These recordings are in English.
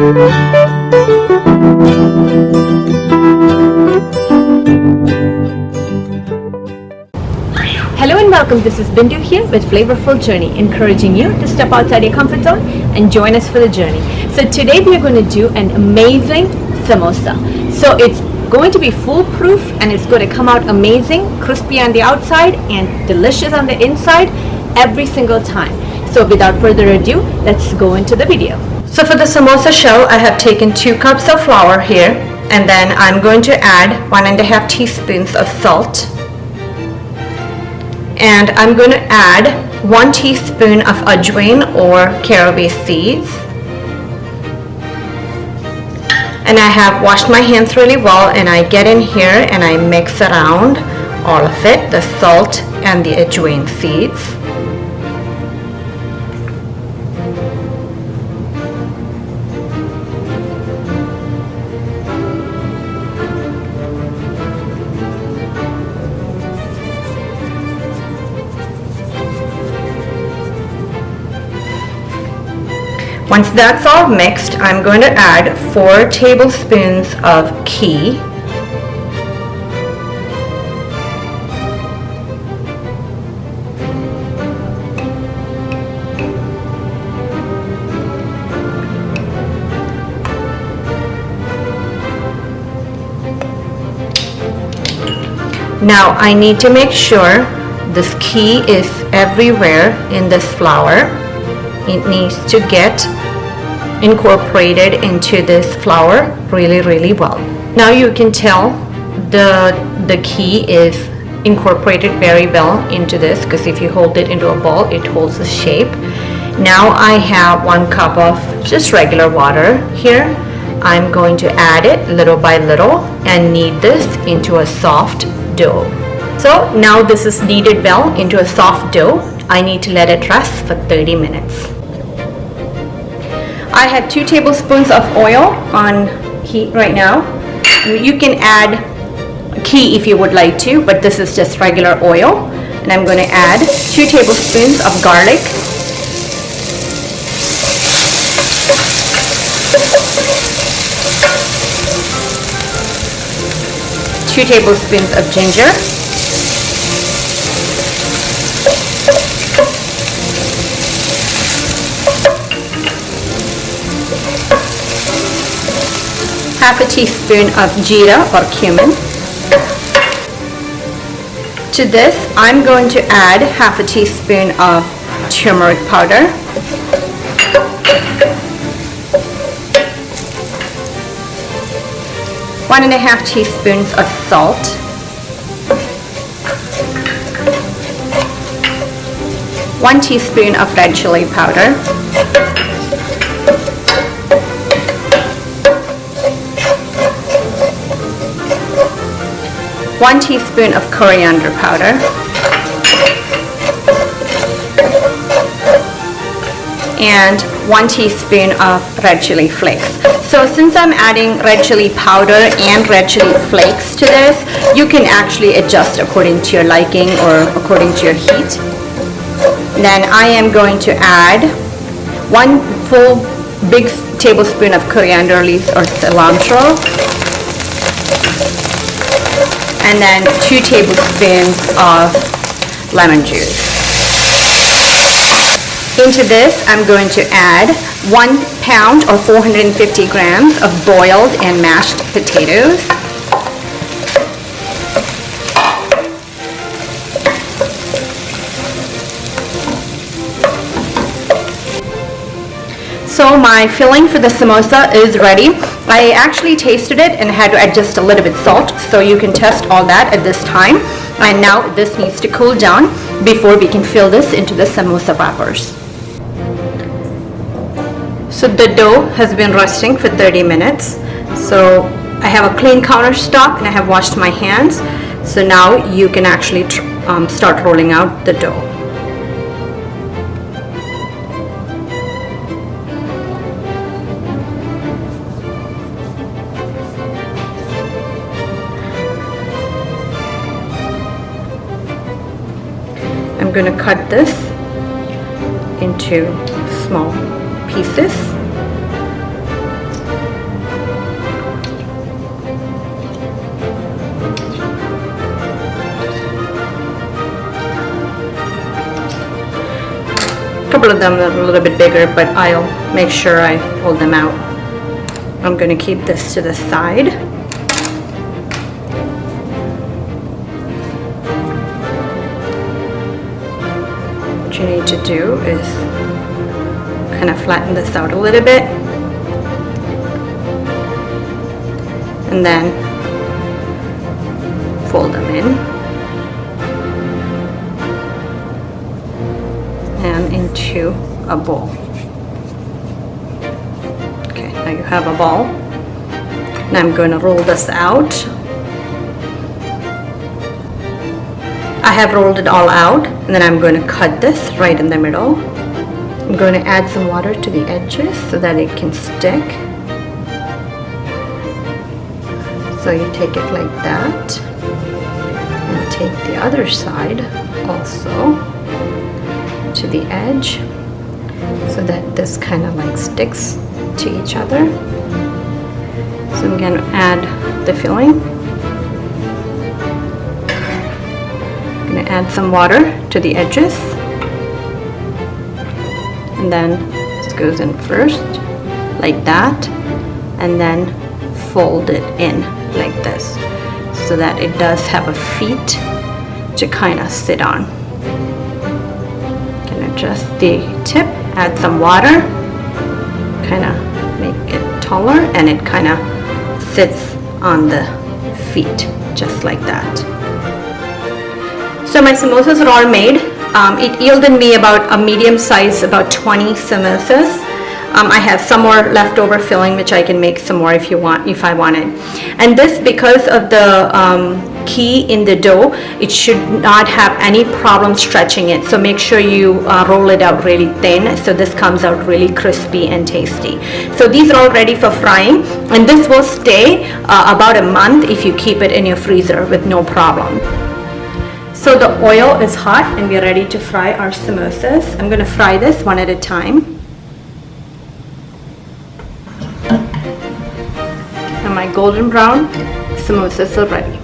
Hello and welcome, this is Bindu here with Flavorful Journey, encouraging you to step outside your comfort zone and join us for the journey. So today we are going to do an amazing samosa. So it's going to be foolproof and it's going to come out amazing, crispy on the outside and delicious on the inside every single time. So without further ado, let's go into the video. So for the samosa shell, I have taken 2 cups of flour here, and then I'm going to add 1.5 teaspoons of salt. And I'm going to add 1 teaspoon of ajwain or caraway seeds. And I have washed my hands really well, and I get in here and I mix around all of it, the salt and the ajwain seeds. Once that's all mixed, I'm going to add 4 tablespoons of ghee. Now I need to make sure this ghee is everywhere in this flour. It needs to get incorporated into this flour really well. Now you can tell the ghee is incorporated very well into this, because if you hold it into a ball, it holds the shape. Now I have 1 cup of just regular water here. I'm going to add it little by little and knead this into a soft dough. So now this is kneaded well into a soft dough. I need to let it rest for 30 minutes. I have 2 tablespoons of oil on heat right now. You can add ghee if you would like to, but this is just regular oil. And I'm going to add 2 tablespoons of garlic, 2 tablespoons of ginger, half a teaspoon of jeera or cumin. To this, I'm going to add half a teaspoon of turmeric powder, one and a half teaspoons of salt, 1 teaspoon of red chili powder, 1 teaspoon of coriander powder, and 1 teaspoon of red chili flakes. So since I'm adding red chili powder and red chili flakes to this, you can actually adjust according to your liking or according to your heat. Then I am going to add 1 full big tablespoon of coriander leaves or cilantro, and then 2 tablespoons of lemon juice. Into this, I'm going to add 1 pound or 450 grams of boiled and mashed potatoes, So my filling for the samosa is ready. I actually tasted it and had to adjust a little bit salt, so you can test all that at this time. And now this needs to cool down before we can fill this into the samosa wrappers. So the dough has been resting for 30 minutes. So I have a clean countertop and I have washed my hands. So now you can actually start rolling out the dough. I'm going to cut this into small pieces. couple of them are a little bit bigger, but I'll make sure I hold them out. I'm going to keep this to the side. What you need to do is kind of flatten this out a little bit, and then fold them in and into a bowl. Okay, now you have a ball. Now I'm going to roll this out. I have rolled it all out, and then I'm going to cut this right in the middle. I'm going to add some water to the edges so that it can stick. So you take it like that, and take the other side also to the edge so that this kind of like sticks to each other. So I'm going to add the filling. I'm going to add some water to the edges, and then this goes in first like that, and then fold it in like this so that it does have a feet to kind of sit on. Adjust the tip, add some water, kind of make it taller, and it kind of sits on the feet just like that. So my samosas are all made. It yielded me about a medium size, about 20 samosas. I have some more leftover filling, which I can make some more if I wanted. And this, because of the ghee in the dough, it should not have any problem stretching it. So make sure you roll it out really thin so this comes out really crispy and tasty. So these are all ready for frying, and this will stay about a month if you keep it in your freezer with no problem. So the oil is hot and we're ready to fry our samosas. I'm going to fry this one at a time. And my golden brown samosas are ready.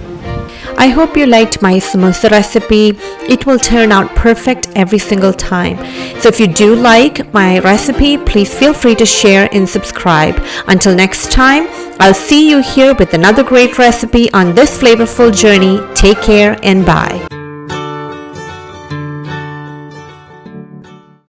I hope you liked my samosa recipe. It will turn out perfect every single time. So if you do like my recipe, please feel free to share and subscribe. Until next time, I'll see you here with another great recipe on this flavorful journey. Take care and bye.